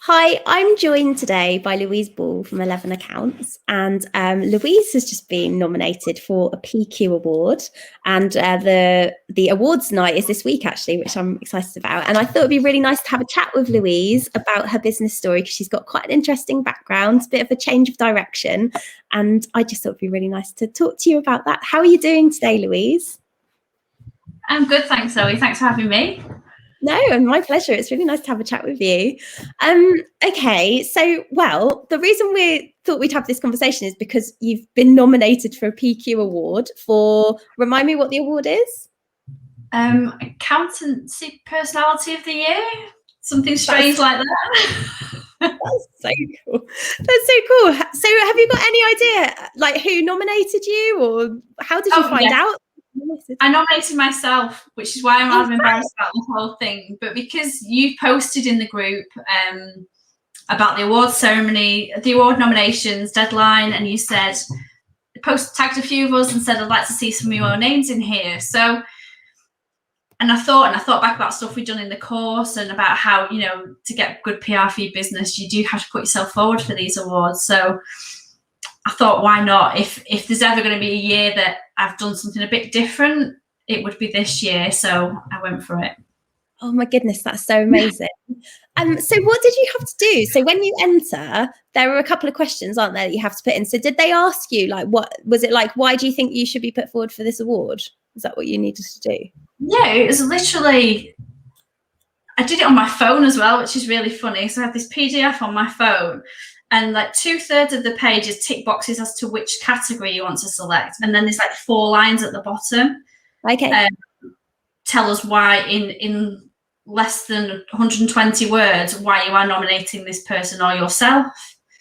Hi, I'm joined today by Louise Ball from 11 Accounts, and Louise has just been nominated for a PQ award, and the awards night is this week actually, which I'm excited about. And I thought it'd be really nice to have a chat with Louise about her business story because she's got quite an interesting background, a bit of a change of direction, and I just thought it'd be really nice to talk to you about that. How are you doing today, Louise? I'm good, thanks, Zoe. Thanks for having me. No, and my pleasure. It's really nice to have a chat with you. Okay, so, the reason we thought we'd have this conversation is because you've been nominated for a PQ award for, remind me what the award is? Accountancy Personality of the Year? Something strange like that. That's so cool. That's so cool. So have you got any idea, like, who nominated you, or how did you find out? I nominated myself, which is why I'm rather embarrassed about the whole thing. But because you posted in the group about the award ceremony, the award nominations deadline, and you said, tagged a few of us and said, I'd like to see some of your names in here. So, and I thought back about stuff we'd done in the course and about how, you know, to get good PR for your business, you do have to put yourself forward for these awards. So I thought, why not? If there's ever going to be a year that I've done something a bit different, it would be this year. So I went for it. Oh my goodness, that's so amazing. So what did you have to do? So when you enter, there are a couple of questions, aren't there, that you have to put in. So did they ask you, like, what was it like? Why do you think you should be put forward for this award? Is that what you needed to do? Yeah, it was literally, I did it on my phone as well, which is really funny. So I have this PDF on my phone, and like 2/3 of the page is tick boxes as to which category you want to select. And then there's like 4 lines at the bottom. Okay. Tell us why in less than 120 words, why you are nominating this person or yourself.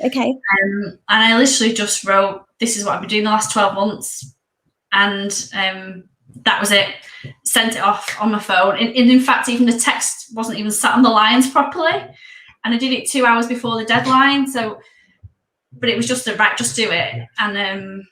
Okay. And I literally just wrote, this is what I've been doing the last 12 months. And that was it. Sent it off on my phone. In fact, even the text wasn't even sat on the lines properly. And I did it 2 hours before the deadline. So, but it was just right, just do it. And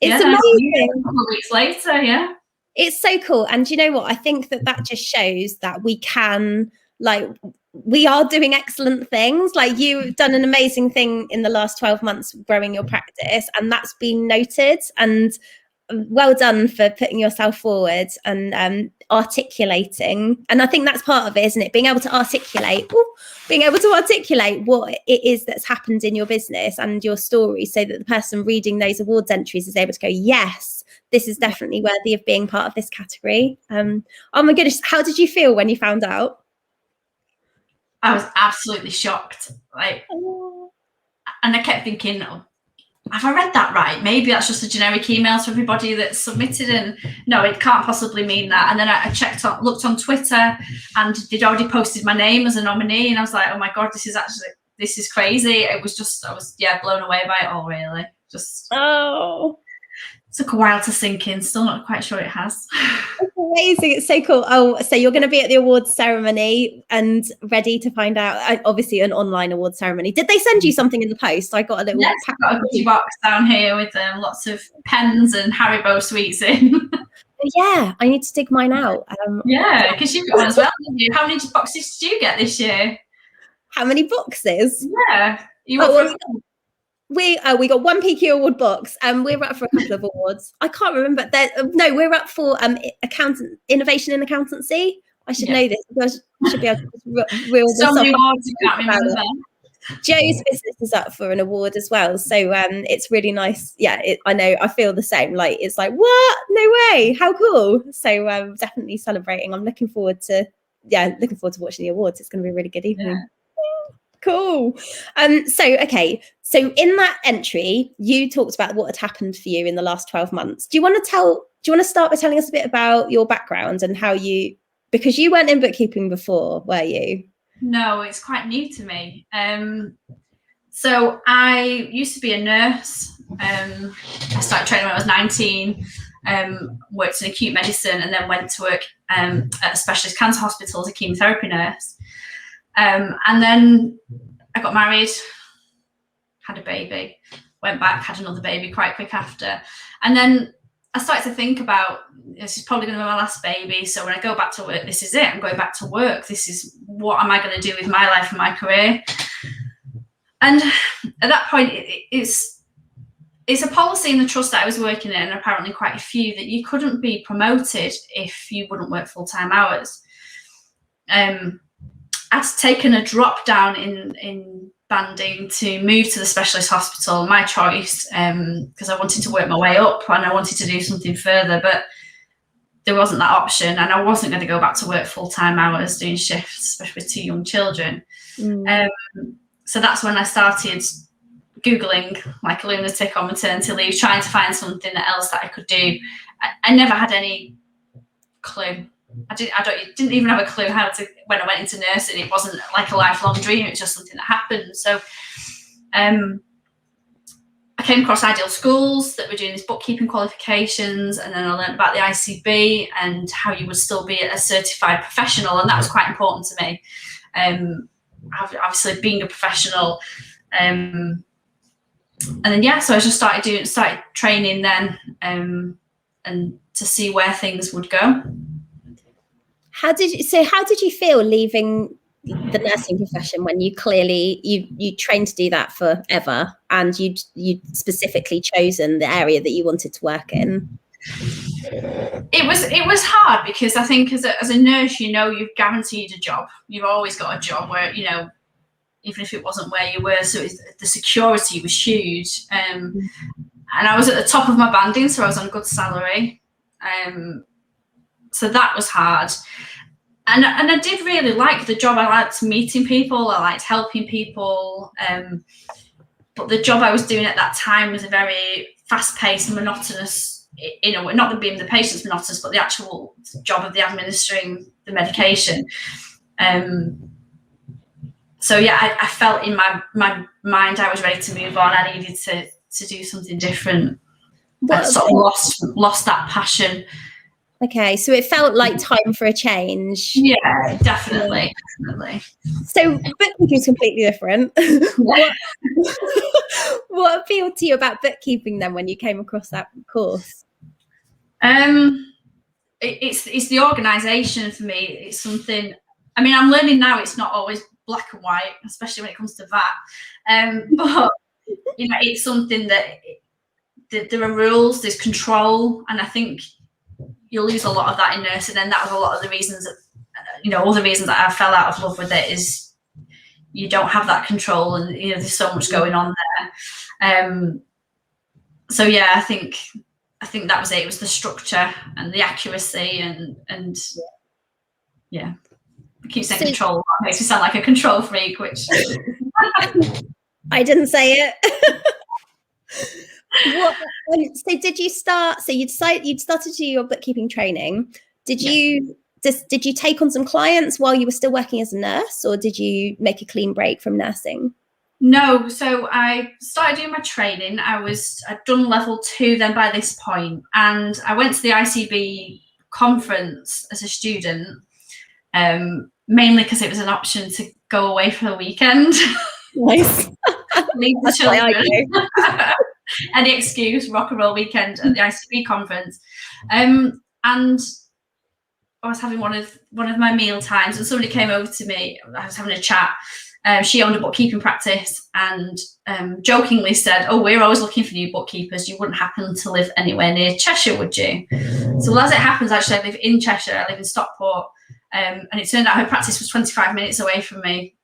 it's amazing. A couple of weeks later, yeah. It's so cool. And you know what? I think that just shows that we can, like, we are doing excellent things. Like, you've done an amazing thing in the last 12 months growing your practice, and that's been noted. And well done for putting yourself forward and articulating. And I think that's part of it, isn't it? Being able to articulate what it is that's happened in your business and your story, so that the person reading those awards entries is able to go, yes, this is definitely worthy of being part of this category. Oh my goodness, how did you feel when you found out? I was absolutely shocked. And I kept thinking, have I read that right? Maybe that's just a generic email to everybody that's submitted, and no, it can't possibly mean that. And then I looked on Twitter, and they'd already posted my name as a nominee, and I was like, oh my God, this is crazy. I was blown away by it all, really. Took a while to sink in. Still not quite sure it has. It's amazing. It's so cool. Oh, so you're going to be at the awards ceremony and ready to find out, obviously an online awards ceremony. Did they send you something in the post? I got a little got a goodie box down here with lots of pens and Haribo sweets in. Yeah, I need to dig mine out. Yeah, because you've got one as well, haven't you? How many boxes did you get this year? How many boxes? Yeah. We got one PQ award box, and we're up for a couple of awards. I can't remember. We're up for innovation in accountancy. I should know this. I should be able to reel this off. So many awards you can't remember. Jo's business is up for an award as well, so it's really nice. Yeah, I know. I feel the same. Like, it's like, what? No way! How cool! So definitely celebrating. I'm looking forward to watching the awards. It's going to be a really good evening. Yeah. Cool. So in that entry, you talked about what had happened for you in the last 12 months. Do you want to start by telling us a bit about your background and how because you weren't in bookkeeping before, were you? No, it's quite new to me. So I used to be a nurse. I started training when I was 19, worked in acute medicine, and then went to work at a specialist cancer hospital as a chemotherapy nurse. And then I got married, had a baby, went back, had another baby quite quick after. And then I started to think about, this is probably going to be my last baby. So when I go back to work, this is it. I'm going back to work. This is what am I going to do with my life and my career? And at that point, it's a policy in the trust that I was working in, and apparently quite a few, that you couldn't be promoted if you wouldn't work full-time hours. I'd taken a drop down in banding to move to the specialist hospital, my choice, because I wanted to work my way up and I wanted to do something further, but there wasn't that option, and I wasn't going to go back to work full-time hours doing shifts, especially with 2 young children. So that's when I started Googling like a lunatic on maternity leave, trying to find something else that I could do. I never had any clue. I didn't even have a clue how to, when I went into nursing, it wasn't like a lifelong dream, it was just something that happened. So I came across Ideal Schools that were doing these bookkeeping qualifications, and then I learned about the ICB and how you would still be a certified professional, and that was quite important to me. Obviously being a professional, and then so I just started training then, and to see where things would go. How did you feel leaving the nursing profession when you clearly you trained to do that forever, and you'd specifically chosen the area that you wanted to work in? It was hard, because I think as a nurse, you've guaranteed a job. You've always got a job where, even if it wasn't where you were, so the security was huge. And I was at the top of my banding, so I was on a good salary. So that was hard. And I did really like the job. I liked meeting people. I liked helping people. But the job I was doing at that time was a very fast-paced, monotonous, not the being the patient's monotonous, but the actual job of the administering the medication. So I felt in my mind I was ready to move on. I needed to do something different. I sort of lost that passion. Okay, so it felt like time for a change. Yeah, definitely. So bookkeeping is completely different. What appealed to you about bookkeeping then when you came across that course? It's the organisation for me. It's something. I mean, I'm learning now. It's not always black and white, especially when it comes to VAT. But it's something that there are rules. There's control, and I think you'll lose a lot of that in nursing, and that was a lot of the reasons that, all the reasons that I fell out of love with it, is you don't have that control, and there's so much going on there. So I think that was it. It was the structure and the accuracy, and I keep saying control. It makes me sound like a control freak, which I didn't say it. So did you start? So you'd started to do your bookkeeping training. Did you take on some clients while you were still working as a nurse, or did you make a clean break from nursing? No. So I started doing my training. I'd done level 2 then by this point, and I went to the ICB conference as a student, mainly because it was an option to go away for the weekend. Nice. Leave the children. Any excuse, rock and roll weekend at the ICB conference. And I was having one of my meal times, and somebody came over to me. I was having a chat. She owned a bookkeeping practice, and jokingly said, "Oh, we're always looking for new bookkeepers. You wouldn't happen to live anywhere near Cheshire, would you?" So, as it happens, actually, I live in Cheshire. I live in Stockport, and it turned out her practice was 25 minutes away from me.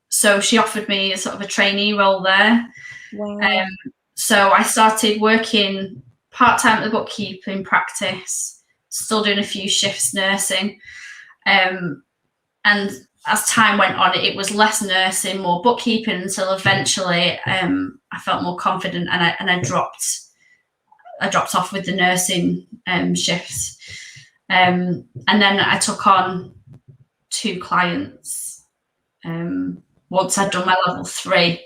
So she offered me a sort of a trainee role there. Wow. So I started working part-time at the bookkeeping practice, still doing a few shifts nursing. And as time went on, it was less nursing, more bookkeeping, until eventually I felt more confident, and I dropped off with the nursing shifts. And then I took on 2 clients. Once I'd done my level 3,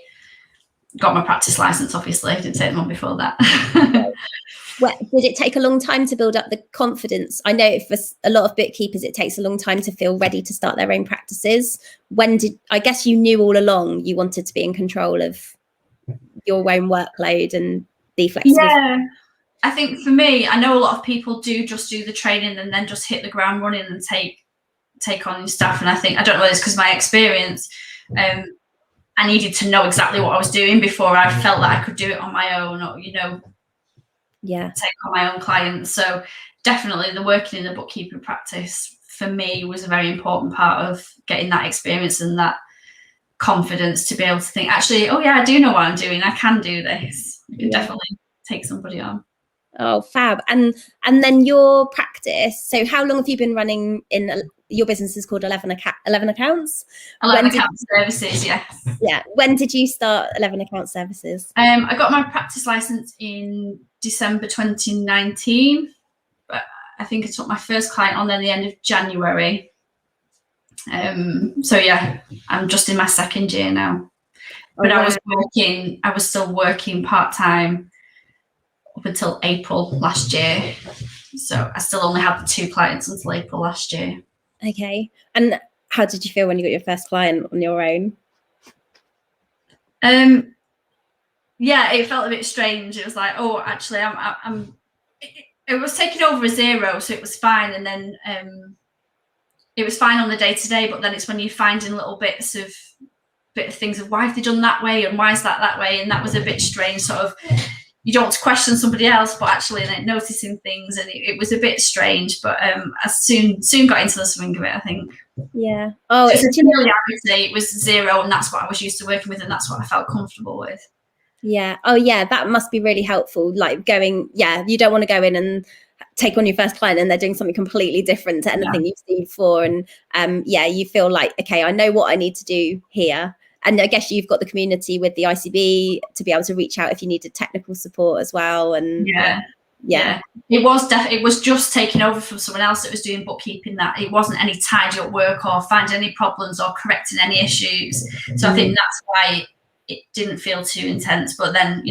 got my practice license, obviously. I didn't take them on before that. Well, did it take a long time to build up the confidence? I know for a lot of bookkeepers, it takes a long time to feel ready to start their own practices. I guess you knew all along you wanted to be in control of your own workload and be flexible? Yeah, I think for me, I know a lot of people just do the training and then just hit the ground running and take on new staff. And I don't know whether it's because of my experience. I needed to know exactly what I was doing before I felt that I could do it on my own, or take on my own clients. So definitely the working in the bookkeeping practice for me was a very important part of getting that experience and that confidence to be able to think, actually, oh yeah, I do know what I'm doing. I can do this. I can definitely take somebody on. Oh, fab. And then your practice. So how long have you been running your business is called 11 Accounts? 11 Account Services, yes. Yeah. When did you start 11 Account Services? I got my practice license in December 2019. But I think I took my first client on at the end of January. So yeah, I'm just in my second year now. But I was still working part-time up until April last year. So I still only had 2 clients until April last year. Okay. And how did you feel when you got your first client on your own? Yeah, it felt a bit strange. It was like, oh, actually, it was taking over a 0, so it was fine. And then it was fine on the day-to-day, but then it's when you're finding little bit of things of why have they done that way and why is that way, and that was a bit strange. Sort of, you don't want to question somebody else, but actually like noticing things, and it was a bit strange. But I soon got into the swing of it, I think. Yeah. Oh, so it was 0, and that's what I was used to working with, and that's what I felt comfortable with. Yeah. Oh, yeah. That must be really helpful. Like you don't want to go in and take on your first client and they're doing something completely different to anything you've seen before. And you feel like, okay, I know what I need to do here. And I guess you've got the community with the ICB to be able to reach out if you needed technical support as well. And it was just taking over from someone else that was doing bookkeeping, that it wasn't any tidy up work or finding any problems or correcting any issues. So I think that's why it didn't feel too intense. But then,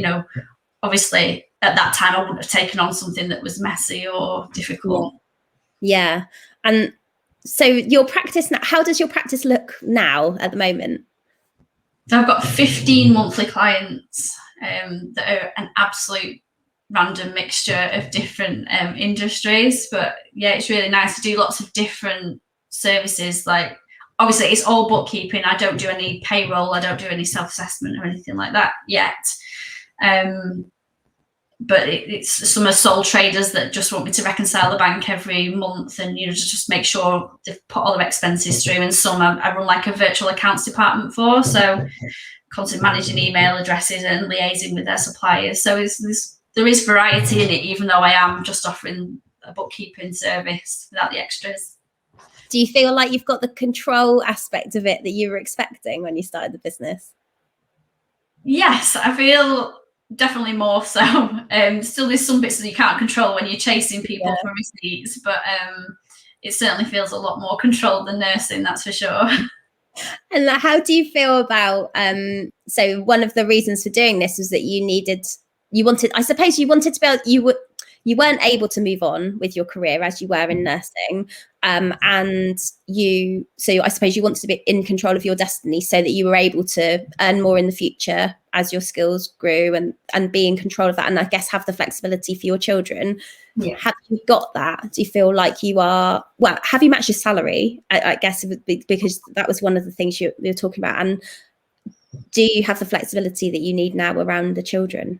obviously at that time I wouldn't have taken on something that was messy or difficult. Yeah. And so your practice now, how does your practice look now at the moment? So I've got 15 monthly clients that are an absolute random mixture of different industries. But yeah, it's really nice to do lots of different services. Like, obviously it's all bookkeeping. I don't do any payroll. I don't do any self-assessment or anything like that yet. But it's some are sole traders that just want me to reconcile the bank every month and just make sure they've put all their expenses through. And some I run like a virtual accounts department for, so constantly managing email addresses and liaising with their suppliers. So there is variety in it, even though I am just offering a bookkeeping service without the extras. Do you feel like you've got the control aspect of it that you were expecting when you started the business? Yes, I feel definitely more so. Still there's some bits that you can't control when you're chasing people for receipts, but it certainly feels a lot more controlled than nursing, that's for sure. And how do you feel about so one of the reasons for doing this was that you wanted to be able, you weren't able to move on with your career as you were in nursing, and so I suppose you wanted to be in control of your destiny so that you were able to earn more in the future as your skills grew and be in control of that, and I guess have the flexibility for your children. Have you got that? Do you feel like you are, well, have you matched your salary? I guess it would be, because that was one of the things you're talking about. And do you have the flexibility that you need now around the children?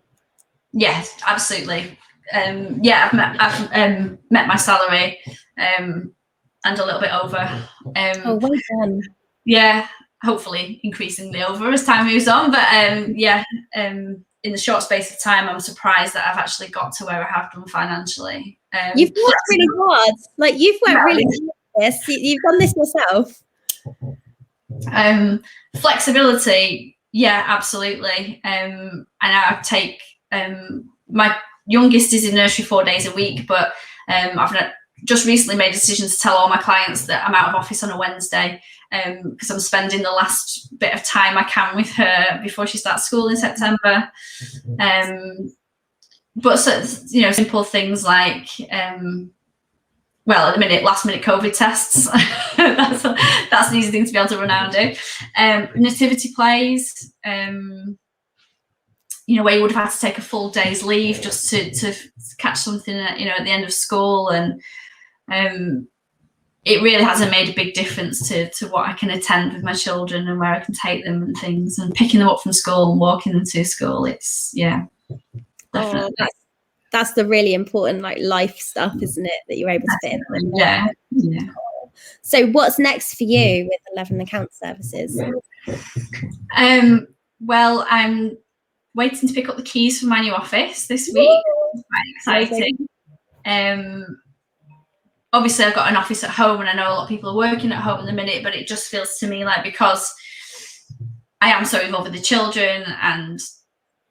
Yes, absolutely. I've met my salary and a little bit over. Oh, well done. Yeah, hopefully increasingly over as time moves on. But in the short space of time, I'm surprised that I've actually got to where I have done financially. You've worked really hard. Like, you've worked really hard. You've done this yourself. Flexibility, yeah, absolutely. And I take my youngest is in nursery 4 days a week, but I've just recently made a decision to tell all my clients that I'm out of office on a Wednesday because I'm spending the last bit of time I can with her before she starts school in September. But so, simple things like, at the minute, last minute COVID tests. that's an easy thing to be able to run out and do. Nativity plays. Where you would have had to take a full day's leave just to catch something at the end of school, and it really hasn't made a big difference to what I can attend with my children and where I can take them and things, and picking them up from school and walking them to school. It's definitely. That's the really important like life stuff, isn't it, that you're able to fit in? Yeah. So what's next for you with 11 account services? Well, I'm waiting to pick up the keys for my new office this week. It's quite exciting. Obviously I've got an office at home, and I know a lot of people are working at home in the minute, but it just feels to me like, because I am so involved with the children and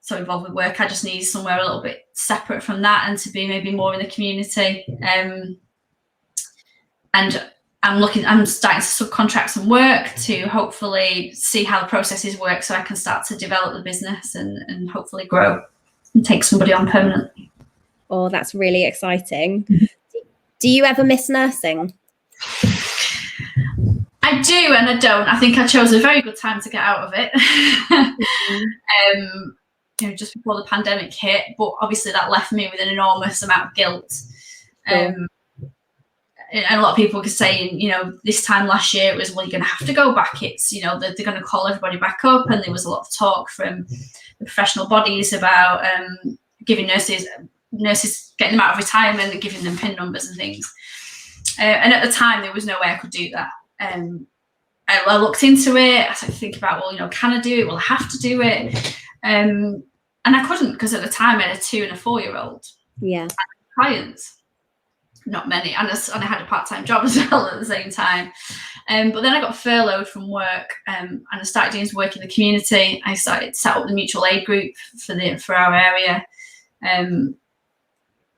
so involved with work, I just need somewhere a little bit separate from that, and to be maybe more in the community. And I'm starting to subcontract some work to hopefully see how the processes work, so I can start to develop the business and hopefully grow and take somebody on permanently. Oh, that's really exciting. Do you ever miss nursing? I do and I don't. I think I chose a very good time to get out of it. Just before the pandemic hit, but obviously that left me with an enormous amount of guilt. And a lot of people were saying, this time last year it was, well, you're going to have to go back. It's, they're going to call everybody back up. And there was a lot of talk from the professional bodies about giving nurses getting them out of retirement and giving them PIN numbers and things. And at the time, there was no way I could do that. I looked into it. I started to think about, well, can I do it? Will I have to do it? And I couldn't, because at the time I had a 2 and a 4-year-old. Yeah. Clients, not many, and I had a part-time job as well at the same time. But then I got furloughed from work, and I started doing some work in the community. I started to set up the mutual aid group for our area.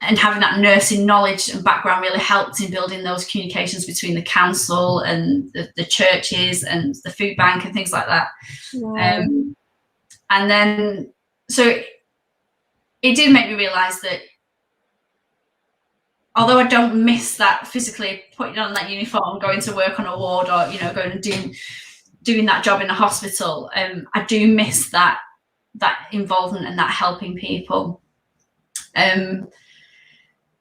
And having that nursing knowledge and background really helped in building those communications between the council and the churches and the food bank and things like that. Wow. And then, so it did make me realise that although I don't miss that physically putting on that uniform, going to work on a ward, or going and doing that job in a hospital, I do miss that involvement and that helping people.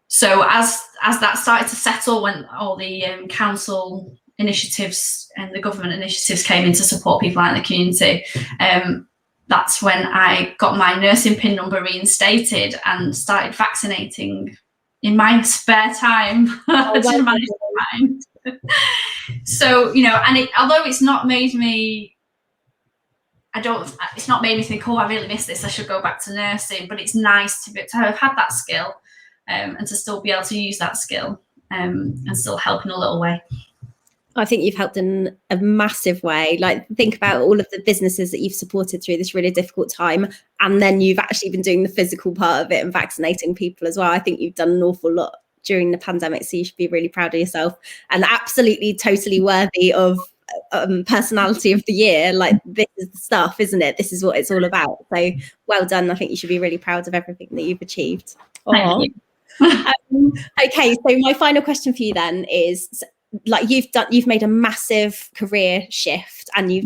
So as that started to settle, when all the council initiatives and the government initiatives came in to support people out in the community, that's when I got my nursing PIN number reinstated and started vaccinating in my spare time. So, and although it's not made me, it's not made me think, oh, I really miss this, I should go back to nursing, but it's nice to have had that skill, and to still be able to use that skill, and still help in a little way. I think you've helped in a massive way. Like, think about all of the businesses that you've supported through this really difficult time, and then you've actually been doing the physical part of it and vaccinating people as well. I think you've done an awful lot during the pandemic, so you should be really proud of yourself, and absolutely totally worthy of personality of the year. Like, this is the stuff, isn't it? This is what it's all about. So well done. I think you should be really proud of everything that you've achieved. Thank you. Okay, so my final question for you then is, like, you've made a massive career shift, and you've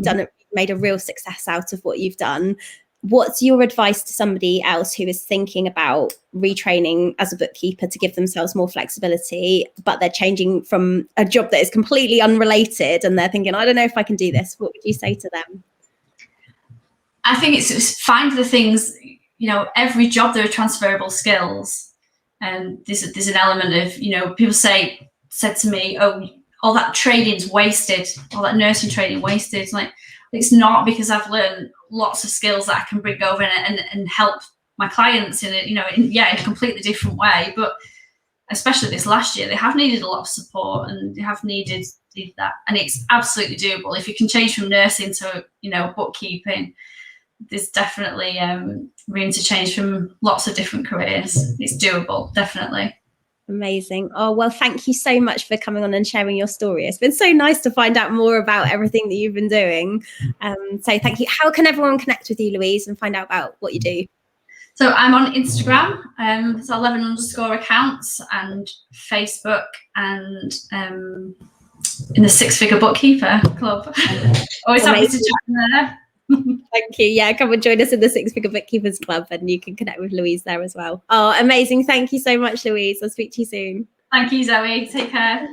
made a real success out of what you've done. What's your advice to somebody else who is thinking about retraining as a bookkeeper to give themselves more flexibility, but they're changing from a job that is completely unrelated and they're thinking, I don't know if I can do this? What would you say to them? I think it's find the things, every job there are transferable skills. And there's an element of, people said to me, oh, all that training's wasted, all that nursing training wasted. Like, it's not, because I've learned lots of skills that I can bring over and help my clients in a completely different way. But especially this last year, they have needed a lot of support, and they have needed that. And it's absolutely doable. If you can change from nursing to, bookkeeping, there's definitely room to change from lots of different careers. It's doable, definitely. Amazing. Oh, well, thank you so much for coming on and sharing your story. It's been so nice to find out more about everything that you've been doing. So thank you. How can everyone connect with you, Louise, and find out about what you do? So I'm on Instagram, it's 11_accounts, and Facebook, and in the Six Figure Bookkeeper Club. Always happy to chat in there. Thank you. Yeah, come and join us in the Six Figure Bookkeepers Club, and you can connect with Louise there as well. Oh, amazing. Thank you so much, Louise. I'll speak to you soon. Thank you, Zoe. Take care.